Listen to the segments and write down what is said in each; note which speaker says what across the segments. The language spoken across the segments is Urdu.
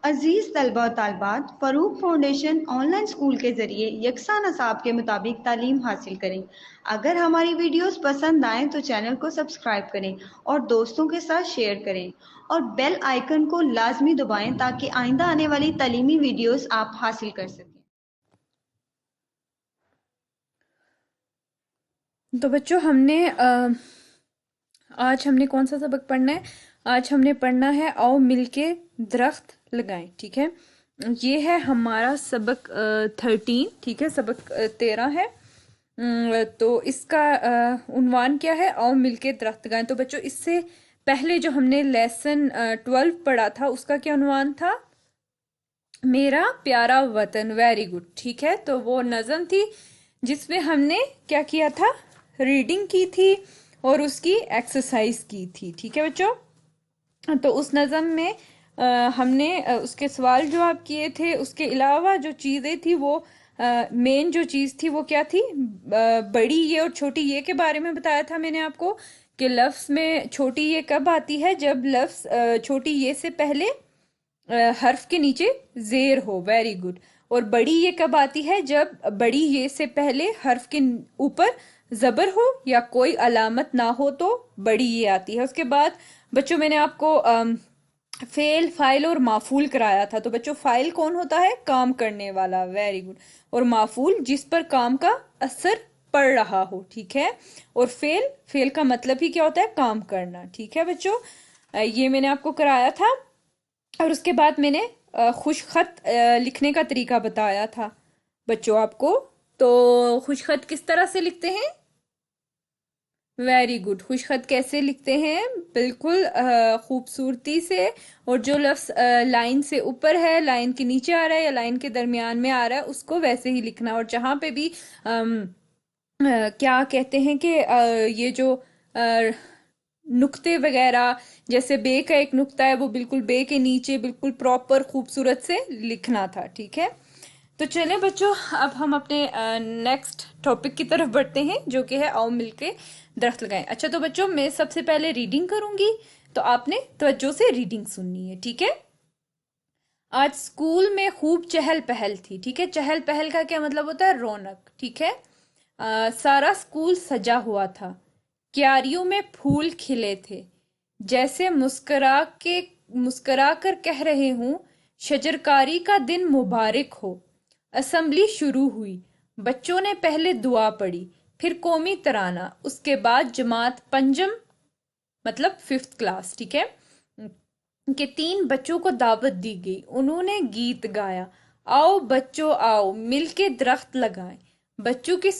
Speaker 1: عزیز طلبہ و طالبات، فروغ فاؤنڈیشن آن لائن اسکول کے ذریعے یکساں نصاب کے مطابق تعلیم حاصل کریں۔ اگر ہماری ویڈیوز پسند آئیں تو چینل کو سبسکرائب کریں اور دوستوں کے ساتھ شیئر کریں اور بیل آئیکن کو لازمی دبائیں تاکہ آئندہ آنے والی تعلیمی ویڈیوز آپ حاصل کر سکیں۔
Speaker 2: تو بچوں آج ہم نے کون سا سبق پڑھنا ہے؟ آج ہم نے پڑھنا ہے آؤ مل کے درخت لگائیں، ٹھیک ہے؟ یہ ہے ہمارا سبق 13، ٹھیک ہے؟ سبق 13 ہے۔ تو اس کا عنوان کیا ہے؟ آؤ مل کے درخت لگائیں۔ تو بچوں اس سے پہلے جو ہم نے لیسن 12 پڑھا تھا اس کا کیا عنوان تھا؟ میرا پیارا وطن۔ ویری گڈ، ٹھیک ہے؟ تو وہ نظم تھی جس میں ہم نے کیا کیا تھا؟ ریڈنگ کی تھی اور اس کی ایکسرسائز کی تھی، ٹھیک ہے بچوں؟ تو اس نظم میں ہم نے اس کے سوال جواب کیے تھے۔ اس کے علاوہ جو چیزیں تھی وہ مین جو چیز تھی وہ کیا تھی؟ بڑی یہ اور چھوٹی یہ کے بارے میں بتایا تھا میں نے آپ کو کہ لفظ میں چھوٹی یہ کب آتی ہے؟ جب لفظ چھوٹی یہ سے پہلے حرف کے نیچے زیر ہو۔ Very good. اور بڑی یہ کب آتی ہے؟ جب بڑی یہ سے پہلے حرف کے اوپر زبر ہو یا کوئی علامت نہ ہو تو بڑی یہ آتی ہے۔ اس کے بعد بچوں میں نے آپ کو فعل، فاعل اور مافعول کرایا تھا۔ تو بچوں فاعل کون ہوتا ہے؟ کام کرنے والا۔ Very good. اور مافعول جس پر کام کا اثر پڑ رہا ہو، ٹھیک ہے؟ اور فعل کا مطلب ہی کیا ہوتا ہے؟ کام کرنا، ٹھیک ہے بچوں؟ یہ میں نے آپ کو کرایا تھا۔ اور اس کے بعد میں نے خوش خط لکھنے کا طریقہ بتایا تھا بچوں آپ کو۔ تو خوش خط کس طرح سے لکھتے ہیں؟ Very good. خوش خط کیسے لکھتے ہیں؟ بالکل خوبصورتی سے، اور جو لفظ لائن سے اوپر ہے، لائن کے نیچے آ رہا ہے یا لائن کے درمیان میں آ رہا ہے اس کو ویسے ہی لکھنا۔ اور جہاں پہ بھی کیا کہتے ہیں کہ یہ جو نقطے وغیرہ، جیسے بے کا ایک نقطہ ہے وہ بالکل بے کے نیچے بالکل پراپر خوبصورت سے لکھنا تھا، ٹھیک ہے؟ تو چلیں بچوں اب ہم اپنے نیکسٹ ٹاپک کی طرف بڑھتے ہیں جو کہ ہے آؤ مل کے درخت لگائیں۔ اچھا تو بچوں میں سب سے پہلے ریڈنگ کروں گی تو آپ نے توجہ سے ریڈنگ سننی ہے، ٹھیک ہے؟ آج اسکول میں خوب چہل پہل تھی، ٹھیک ہے؟ چہل پہل کا کیا مطلب ہوتا ہے؟ رونق، ٹھیک ہے؟ سارا اسکول سجا ہوا تھا، کیاریوں میں پھول کھلے تھے، جیسے مسکرا کر کہہ رہے ہوں شجرکاری کا دن مبارک ہو۔ اسمبلی شروع ہوئی، بچوں نے پہلے دعا پڑھی، پھر قومی ترانہ، اس کے بعد جماعت پنجم مطلب 5th کلاس، ٹھیک ہے؟ کہ 3 بچوں کو دعوت دی گئی، انہوں نے گیت گایا، آؤ بچوں آؤ مل کے درخت لگائیں۔ بچوں کی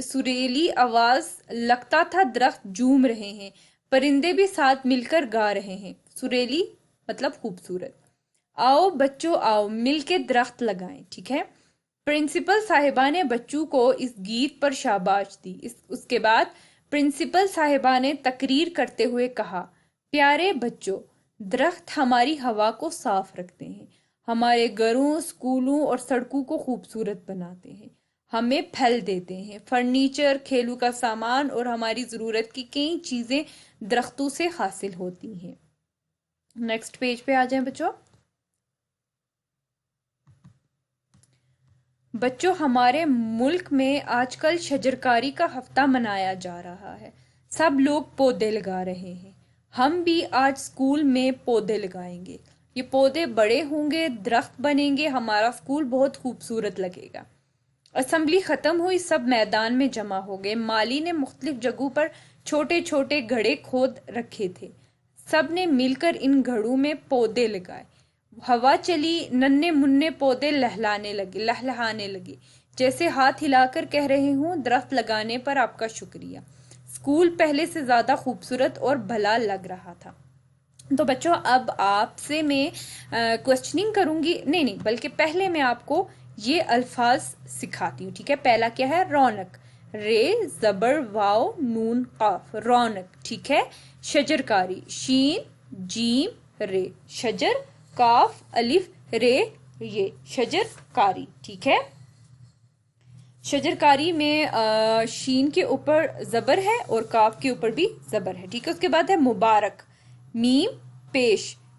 Speaker 2: سریلی آواز لگتا تھا درخت جھوم رہے ہیں، پرندے بھی ساتھ مل کر گا رہے ہیں۔ سریلی مطلب خوبصورت۔ آؤ بچوں آؤ مل کے درخت لگائیں، ٹھیک ہے؟ پرنسپل صاحبہ نے بچوں کو اس گیت پر شاباش دی۔ اس کے بعد پرنسپل صاحبہ نے تقریر کرتے ہوئے کہا، پیارے بچوں، درخت ہماری ہوا کو صاف رکھتے ہیں، ہمارے گھروں، اسکولوں اور سڑکوں کو خوبصورت بناتے ہیں، ہمیں پھل دیتے ہیں، فرنیچر، کھیلوں کا سامان اور ہماری ضرورت کی کئی چیزیں درختوں سے حاصل ہوتی ہیں۔ نیکسٹ پیج پہ آ جائیں بچوں۔ بچوں ہمارے ملک میں آج کل شجرکاری کا ہفتہ منایا جا رہا ہے، سب لوگ پودے لگا رہے ہیں، ہم بھی آج اسکول میں پودے لگائیں گے، یہ پودے بڑے ہوں گے، درخت بنیں گے، ہمارا اسکول بہت خوبصورت لگے گا۔ اسمبلی ختم ہوئی، سب میدان میں جمع ہو گئے، مالی نے مختلف جگہوں پر چھوٹے چھوٹے گھڑے کھود رکھے تھے، سب نے مل کر ان گھڑوں میں پودے لگائے، ہوا چلی، ننھے منھے پودے لہلانے لگے، جیسے ہاتھ ہلا کر کہہ رہے ہوں درخت لگانے پر آپ کا شکریہ۔ اسکول پہلے سے زیادہ خوبصورت اور بھلا لگ رہا تھا۔ تو بچوں اب آپ سے میں کوسچننگ کروں گی، نہیں بلکہ پہلے میں آپ کو یہ الفاظ سکھاتی ہوں، ٹھیک ہے؟ پہلا کیا ہے؟ رونق، رے زبر واو نون قاف، رونق، ٹھیک ہے؟ شجرکاری، شین جیم رے، شجر کاف الف رے یہ، شجرکاری، ٹھیک ہے؟ شجرکاری میں شین کے اوپر زبر ہے اور کاف کے اوپر بھی زبر ہے، ٹھیک ہے؟ اس کے بعد ہے مبارک، میم پیش،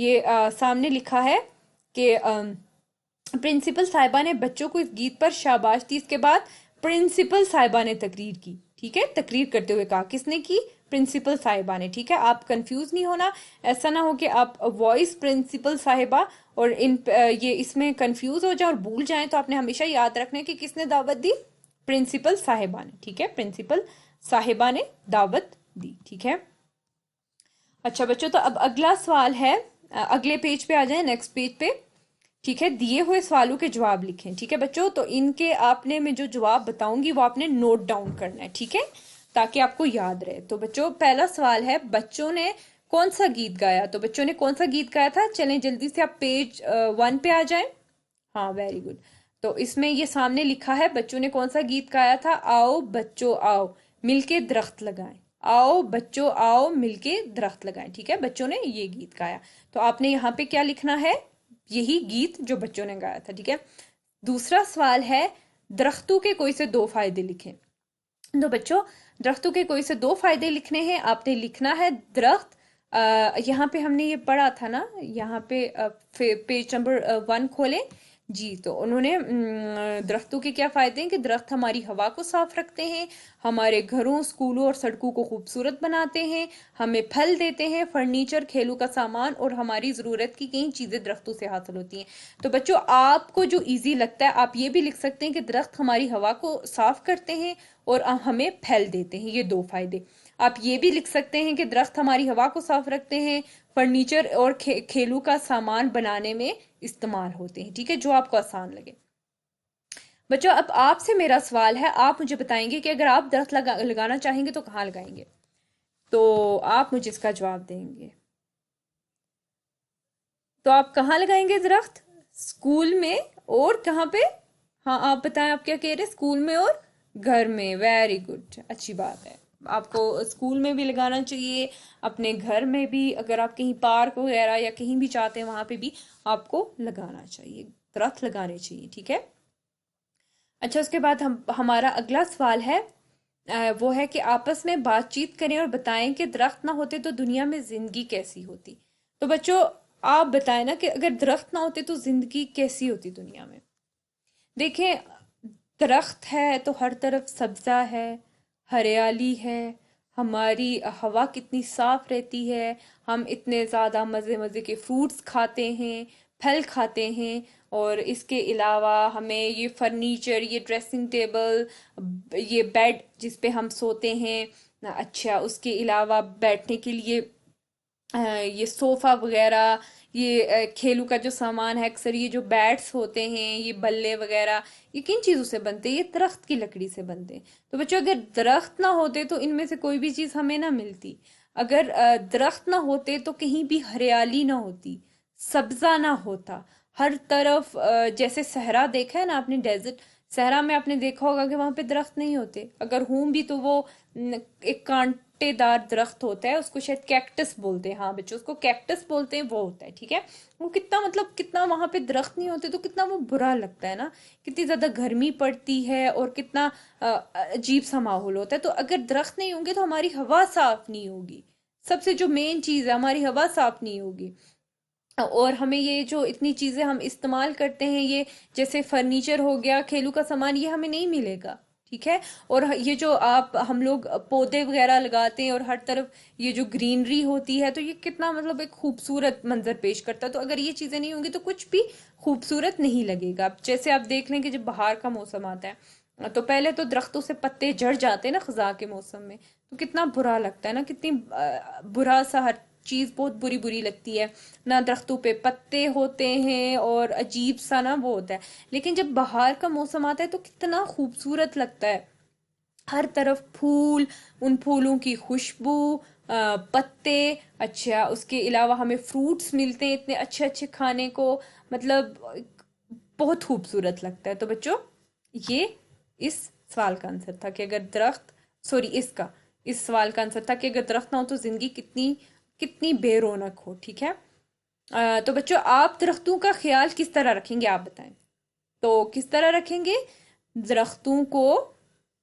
Speaker 2: یہ سامنے لکھا ہے کہ پرنسپل صاحبہ نے بچوں کو اس گیت پر شاباش دی. اس کے بعد پرنسپل صاحبہ نے تقریر کی. ٹھیک ہے, تقریر کرتے ہوئے کہا, کس نے کی؟ پرنسپل صاحبہ نے. ٹھیک ہے, آپ کنفیوز نہیں ہونا, ایسا نہ ہو کہ آپ وائس پرنسپل صاحبہ اور یہ اس میں کنفیوز ہو جائیں اور بھول جائیں. تو آپ نے ہمیشہ یاد رکھنا ہے کہ کس نے دعوت دی؟ پرنسپل صاحبہ نے. ٹھیک ہے, پرنسپل صاحبہ نے دعوت دی. ٹھیک ہے, اچھا بچوں, تو اب اگلا سوال ہے, اگلے پیج پہ آ جائیں, نیکسٹ پیج پہ. ٹھیک ہے, دیے ہوئے سوالوں کے جواب لکھیں. ٹھیک ہے بچوں, تو ان کے آپ نے میں جو جواب بتاؤں گی وہ آپ نے نوٹ ڈاؤن کرنا ہے. ٹھیک ہے, تاکہ آپ کو یاد رہے. تو بچوں پہلا سوال ہے, بچوں نے کون سا گیت گایا؟ تو بچوں نے کون سا گیت گایا تھا؟ چلیں جلدی سے آپ پیج 1 پہ آ جائیں. ہاں, ویری گڈ. تو اس میں یہ سامنے لکھا ہے بچوں نے کون سا گیت گایا تھا. آؤ بچوں آؤ مل کے درخت لگائیں. آؤ بچوں آؤ مل کے درخت لگائیں. ٹھیک ہے, بچوں نے یہ گیت گایا. تو آپ نے یہاں پہ کیا لکھنا ہے؟ یہی گیت جو بچوں نے گایا تھا. ٹھیک ہے, دوسرا سوال ہے, درختوں کے کوئی سے 2 فائدے لکھیں. تو بچوں درختوں کے کوئی سے 2 فائدے لکھنے ہیں. آپ نے لکھنا ہے درخت, یہاں پہ ہم نے یہ پڑھا تھا نا, یہاں پہ پیج نمبر 1 کھولیں جی. تو انہوں نے درختوں کے کیا فائدے ہیں کہ درخت ہماری ہوا کو صاف رکھتے ہیں, ہمارے گھروں, اسکولوں اور سڑکوں کو خوبصورت بناتے ہیں, ہمیں پھل دیتے ہیں, فرنیچر, کھیلوں کا سامان اور ہماری ضرورت کی کئی چیزیں درختوں سے حاصل ہوتی ہیں. تو بچوں آپ کو جو ایزی لگتا ہے آپ یہ بھی لکھ سکتے ہیں کہ درخت ہماری ہوا کو صاف کرتے ہیں اور ہمیں پھل دیتے ہیں, یہ 2 فائدے. آپ یہ بھی لکھ سکتے ہیں کہ درخت ہماری ہوا کو صاف رکھتے ہیں, فرنیچر اور کھیلوں کا سامان بنانے میں استعمال ہوتے ہیں. ٹھیک ہے, جو آپ کو آسان لگے. بچوں اب آپ سے میرا سوال ہے, آپ مجھے بتائیں گے کہ اگر آپ درخت لگانا چاہیں گے تو کہاں لگائیں گے؟ تو آپ مجھے اس کا جواب دیں گے. تو آپ کہاں لگائیں گے درخت؟ اسکول میں اور کہاں پہ؟ ہاں آپ بتائیں, آپ کیا کہہ رہے ہیں؟ اسکول میں اور گھر میں. ویری گڈ, اچھی بات ہے. آپ کو اسکول میں بھی لگانا چاہیے, اپنے گھر میں بھی, اگر آپ کہیں پارک وغیرہ یا کہیں بھی چاہتے ہیں وہاں پہ بھی آپ کو لگانا چاہیے, درخت لگانے چاہیے. ٹھیک ہے, اچھا اس کے بعد ہمارا اگلا سوال ہے, وہ ہے کہ آپس میں بات چیت کریں اور بتائیں کہ درخت نہ ہوتے تو دنیا میں زندگی کیسی ہوتی. تو بچوں آپ بتائیں نا کہ اگر درخت نہ ہوتے تو زندگی کیسی ہوتی دنیا میں. دیکھیں, درخت ہے تو ہر طرف سبزہ ہے, ہریالی ہے, ہماری ہوا کتنی صاف رہتی ہے, ہم اتنے زیادہ مزے مزے کے فروٹس کھاتے ہیں, پھل کھاتے ہیں, اور اس کے علاوہ ہمیں یہ فرنیچر, یہ ڈریسنگ ٹیبل, یہ بیڈ جس پہ ہم سوتے ہیں, اچھا اس کے علاوہ بیٹھنے کے لیے یہ صوفہ وغیرہ, یہ کھیلوں کا جو سامان ہے, اکثر یہ جو بیٹس ہوتے ہیں, یہ بلے وغیرہ, یہ کن چیزوں سے بنتے ہیں؟ یہ درخت کی لکڑی سے بنتے ہیں. تو بچوں اگر درخت نہ ہوتے تو ان میں سے کوئی بھی چیز ہمیں نہ ملتی. اگر درخت نہ ہوتے تو کہیں بھی ہریالی نہ ہوتی, سبزہ نہ ہوتا, ہر طرف جیسے صحرا دیکھا ہے نا آپ نے, ڈیزرٹ, صحرا میں آپ نے دیکھا ہوگا کہ وہاں پہ درخت نہیں ہوتے, اگر ہوں بھی تو وہ ایک کانٹے دار درخت ہوتا ہے, اس کو شاید کیکٹس بولتے ہیں. ہاں بچوں اس کو کیکٹس بولتے ہیں, وہ ہوتا ہے. ٹھیک ہے, وہ کتنا مطلب کتنا وہاں پہ درخت نہیں ہوتے تو کتنا وہ برا لگتا ہے نا, کتنی زیادہ گرمی پڑتی ہے اور کتنا عجیب سا ماحول ہوتا ہے. تو اگر درخت نہیں ہوں گے تو ہماری ہوا صاف نہیں ہوگی, سب سے جو مین چیز ہے ہماری ہوا صاف نہیں ہوگی, اور ہمیں یہ جو اتنی چیزیں ہم استعمال کرتے ہیں, یہ جیسے فرنیچر ہو گیا, کھیلوں کا سامان, یہ ہمیں نہیں ملے گا. ٹھیک ہے, اور یہ جو ہم لوگ پودے وغیرہ لگاتے ہیں اور ہر طرف یہ جو گرینری ہوتی ہے, تو یہ کتنا مطلب ایک خوبصورت منظر پیش کرتا ہے. تو اگر یہ چیزیں نہیں ہوں گی تو کچھ بھی خوبصورت نہیں لگے گا. جیسے آپ دیکھ لیں کہ جب بہار کا موسم آتا ہے تو پہلے تو درختوں سے پتے جھڑ جاتے ہیں نا خزاں کے موسم میں, تو کتنا برا لگتا ہے نا, کتنی برا سا ہر چیز بہت بری بری لگتی ہے نہ, درختوں پہ پتے ہوتے ہیں اور عجیب سا نا وہ ہوتا ہے. لیکن جب بہار کا موسم آتا ہے تو کتنا خوبصورت لگتا ہے, ہر طرف پھول, ان پھولوں کی خوشبو, پتے, اچھا اس کے علاوہ ہمیں فروٹس ملتے ہیں اتنے اچھے اچھے کھانے کو, مطلب بہت خوبصورت لگتا ہے. تو بچوں یہ اس سوال کا آنسر تھا کہ اگر درخت, سوری اس سوال کا آنسر تھا کہ اگر درخت نہ ہو تو زندگی کتنی بے رونق ہو. ٹھیک ہے, تو بچوں آپ درختوں کا خیال کس طرح رکھیں گے آپ بتائیں. تو کس طرح رکھیں گے؟ درختوں کو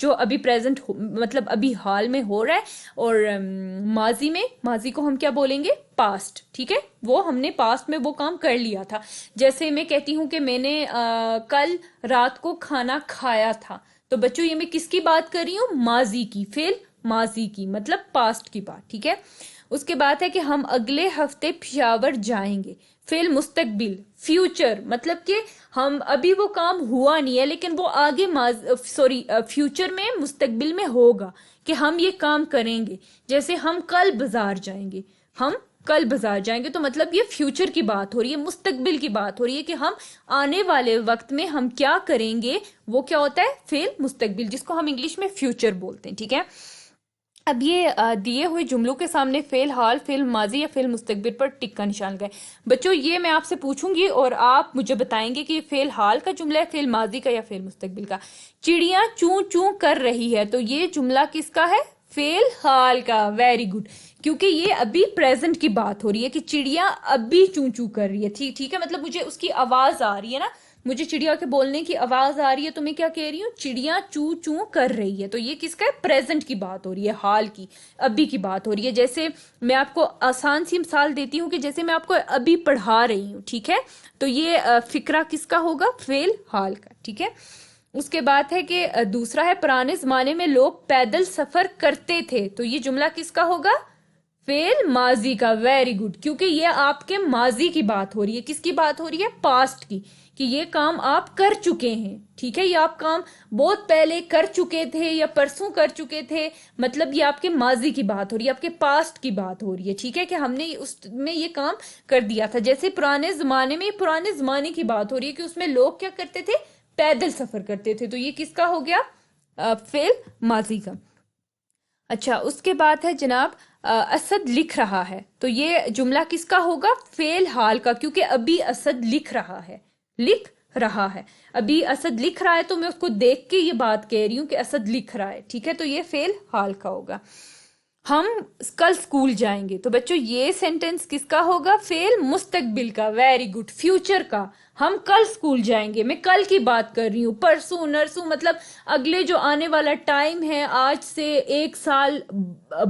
Speaker 2: جو ابھی پریزنٹ مطلب ابھی حال میں ہو رہا ہے، اور ماضی میں، ماضی کو ہم کیا بولیں گے؟ پاسٹ، ٹھیک ہے، وہ ہم نے پاسٹ میں وہ کام کر لیا تھا. جیسے میں کہتی ہوں کہ میں نے کل رات کو کھانا کھایا تھا، تو بچوں یہ میں کس کی بات کر رہی ہوں؟ ماضی کی، فعل ماضی کی، مطلب پاسٹ کی بات، ٹھیک ہے. اس کے بعد ہے کہ ہم اگلے ہفتے پشاور جائیں گے، فعل مستقبل، فیوچر، مطلب کہ ہم ابھی وہ کام ہوا نہیں ہے لیکن وہ آگے فیوچر میں، مستقبل میں ہوگا کہ ہم یہ کام کریں گے. جیسے ہم کل بازار جائیں گے، ہم کل بازار جائیں گے، تو مطلب یہ فیوچر کی بات ہو رہی ہے، مستقبل کی بات ہو رہی ہے کہ ہم آنے والے وقت میں ہم کیا کریں گے. وہ کیا ہوتا ہے؟ فعل مستقبل، جس کو ہم انگلش میں فیوچر بولتے ہیں، ٹھیک ہے. اب یہ دیے ہوئے جملوں کے سامنے فعل حال، فعل ماضی یا فعل مستقبل پر ٹک کا نشان لگائیں. بچوں یہ میں آپ سے پوچھوں گی اور آپ مجھے بتائیں گے کہ یہ فعل حال کا جملہ ہے، فعل ماضی کا، یا فعل مستقبل کا. چڑیاں چوں چوں کر رہی ہے، تو یہ جملہ کس کا ہے؟ فعل حال کا. ویری گڈ، کیونکہ یہ ابھی پریزنٹ کی بات ہو رہی ہے کہ چڑیاں ابھی چوں چوں کر رہی ہے. ٹھیک ہے، مطلب مجھے اس کی آواز آ رہی ہے نا، مجھے چڑیا کے بولنے کی آواز آ رہی ہے، تو میں کیا کہہ رہی ہوں؟ چڑیاں چوں چوں کر رہی ہے. تو یہ کس کا ہے؟ پریزنٹ کی بات ہو رہی ہے، حال کی، ابھی کی بات ہو رہی ہے. جیسے میں آپ کو آسان سی مثال دیتی ہوں کہ جیسے میں آپ کو ابھی پڑھا رہی ہوں، ٹھیک ہے، تو یہ فقرہ کس کا ہوگا؟ فعل حال کا، ٹھیک ہے. اس کے بعد ہے کہ دوسرا ہے پرانے زمانے میں لوگ پیدل سفر کرتے تھے، تو یہ جملہ کس کا ہوگا؟ فعل ماضی کا. ویری گڈ، کیونکہ یہ آپ کے ماضی کی بات ہو رہی ہے. کس کی بات ہو رہی ہے؟ پاسٹ کی، کہ یہ کام آپ کر چکے ہیں، ٹھیک ہے، یہ آپ کام بہت پہلے کر چکے تھے یا پرسوں کر چکے تھے، مطلب یہ آپ کے ماضی کی بات ہو رہی ہے، آپ کے پاسٹ کی بات ہو رہی ہے، ٹھیک ہے، کہ ہم نے اس میں یہ کام کر دیا تھا. جیسے پرانے زمانے میں، پرانے زمانے کی بات ہو رہی ہے کہ اس میں لوگ کیا کرتے تھے؟ پیدل سفر کرتے تھے. تو یہ کس کا ہو گیا؟ فعل ماضی کا. اچھا، اس کے بعد ہے جناب اسد لکھ رہا ہے، تو یہ جملہ کس کا ہوگا؟ فعل حال کا، کیونکہ ابھی اسد لکھ رہا ہے، لکھ رہا ہے، ابھی اسد لکھ رہا ہے، تو میں اس کو دیکھ کے یہ بات کہہ رہی ہوں کہ اسد لکھ رہا ہے، ٹھیک ہے، تو یہ فعل حال کا ہوگا. ہم کل اسکول جائیں گے، تو بچوں یہ سینٹینس کس کا ہوگا؟ فعل مستقبل کا. ویری گڈ، فیوچر کا. ہم کل اسکول جائیں گے، میں کل کی بات کر رہی ہوں، پرسوں نرسوں، مطلب اگلے جو آنے والا ٹائم ہے، آج سے 1 سال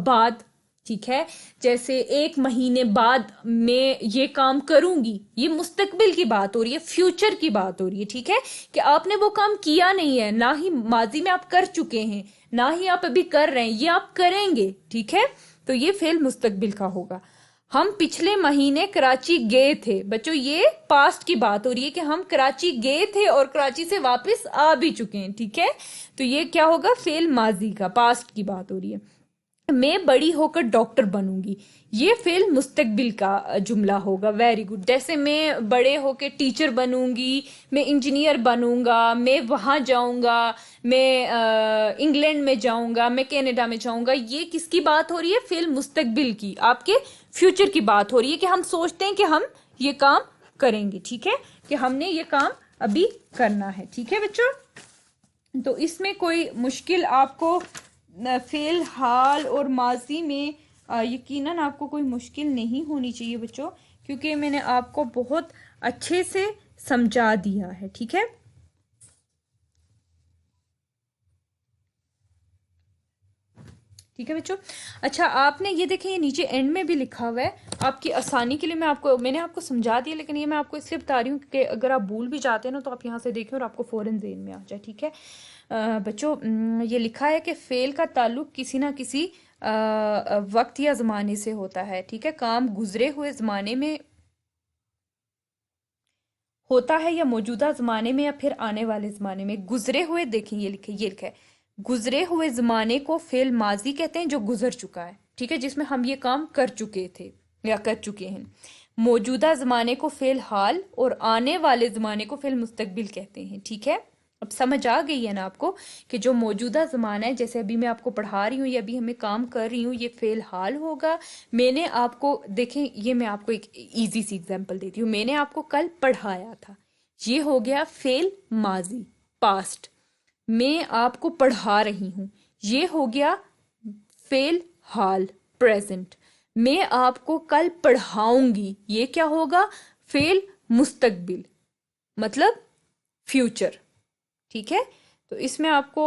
Speaker 2: بعد، ٹھیک ہے، جیسے 1 مہینے بعد میں یہ کام کروں گی، یہ مستقبل کی بات ہو رہی ہے، فیوچر کی بات ہو رہی ہے، ٹھیک ہے، کہ آپ نے وہ کام کیا نہیں ہے، نہ ہی ماضی میں آپ کر چکے ہیں، نہ ہی آپ ابھی کر رہے ہیں، یہ آپ کریں گے، ٹھیک ہے، تو یہ فعل مستقبل کا ہوگا. ہم پچھلے مہینے کراچی گئے تھے، بچوں یہ پاسٹ کی بات ہو رہی ہے کہ ہم کراچی گئے تھے اور کراچی سے واپس آ بھی چکے ہیں، ٹھیک ہے، تو یہ کیا ہوگا؟ فعل ماضی کا، پاسٹ کی بات ہو رہی ہے. میں بڑی ہو کر ڈاکٹر بنوں گی، یہ فعل مستقبل کا جملہ ہوگا. Very good. جیسے میں بڑے ہو کے ٹیچر بنوں گی، میں انجینئر بنوں گا، میں وہاں جاؤں گا، میں انگلینڈ میں جاؤں گا، میں کینیڈا میں جاؤں گا، یہ کس کی بات ہو رہی ہے؟ فعل مستقبل کی، آپ کے فیوچر کی بات ہو رہی ہے کہ ہم سوچتے ہیں کہ ہم یہ کام کریں گے، ٹھیک ہے، کہ ہم نے یہ کام ابھی کرنا ہے، ٹھیک ہے بچوں. تو اس میں کوئی مشکل آپ کو فعل حال اور ماضی میں یقیناً آپ کو کوئی مشکل نہیں ہونی چاہیے بچوں، کیونکہ میں نے آپ کو بہت اچھے سے سمجھا دیا ہے، ٹھیک ہے. ٹھیک ہے بچوں. اچھا، آپ نے یہ دیکھیں، یہ نیچے اینڈ میں بھی لکھا ہوا ہے، آپ کی آسانی کے لیے میں نے آپ کو سمجھا دیا، لیکن یہ میں آپ کو اس لیے بتا رہی ہوں کہ اگر آپ بھول بھی جاتے ہیں نا، تو آپ یہاں سے دیکھیں اور آپ کو فوراً ذہن میں آ جائے، ٹھیک ہے. بچوں یہ لکھا ہے کہ فعل کا تعلق کسی نہ کسی وقت یا زمانے سے ہوتا ہے، ٹھیک ہے، کام گزرے ہوئے زمانے میں ہوتا ہے یا موجودہ زمانے میں یا پھر آنے والے زمانے میں. گزرے ہوئے، دیکھیں یہ لکھا ہے، گزرے ہوئے زمانے کو فعل ماضی کہتے ہیں جو گزر چکا ہے، ٹھیک ہے، جس میں ہم یہ کام کر چکے تھے یا کر چکے ہیں. موجودہ زمانے کو فعل حال اور آنے والے زمانے کو فعل مستقبل کہتے ہیں، ٹھیک ہے. اب سمجھ آ گئی ہے نا آپ کو کہ جو موجودہ زمانہ ہے، جیسے ابھی میں آپ کو پڑھا رہی ہوں یا ابھی ہمیں کام کر رہی ہوں، یہ فعل حال ہوگا. میں نے آپ کو دیکھیں، یہ میں آپ کو ایک ایزی سی ایگزامپل دیتی ہوں، میں نے آپ کو کل پڑھایا تھا، یہ ہو گیا فعل ماضی، پاسٹ. میں آپ کو پڑھا رہی ہوں، یہ ہو گیا فعل حال، پریزنٹ. میں آپ کو کل پڑھاؤں گی، یہ کیا ہوگا؟ فعل مستقبل، مطلب فیوچر، ٹھیک ہے. تو اس میں آپ کو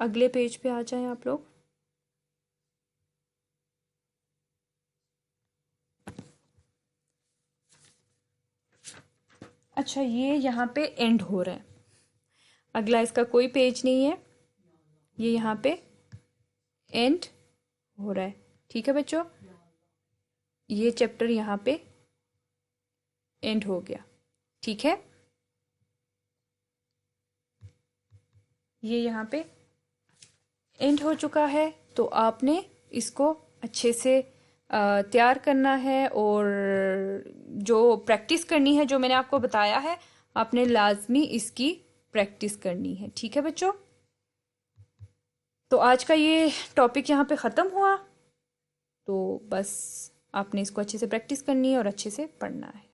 Speaker 2: اگلے پیج پہ آ جائیں آپ لوگ. اچھا یہ یہاں پہ اینڈ ہو رہا ہے، اگلا اس کا کوئی پیج نہیں ہے، یہ یہاں پہ اینڈ ہو رہا ہے. ٹھیک ہے بچوں، یہ چیپٹر یہاں پہ اینڈ ہو گیا. ٹھیک ہے، یہ یہاں پہ اینڈ ہو چکا ہے. تو آپ نے اس کو اچھے سے تیار کرنا ہے، اور جو پریکٹس کرنی ہے جو میں نے آپ کو بتایا ہے آپ نے لازمی اس کی پریکٹس کرنی ہے. ٹھیک ہے بچوں، تو آج کا یہ ٹاپک یہاں پہ ختم ہوا. تو بس آپ نے اس کو اچھے سے پریکٹس کرنی ہے اور اچھے سے پڑھنا ہے.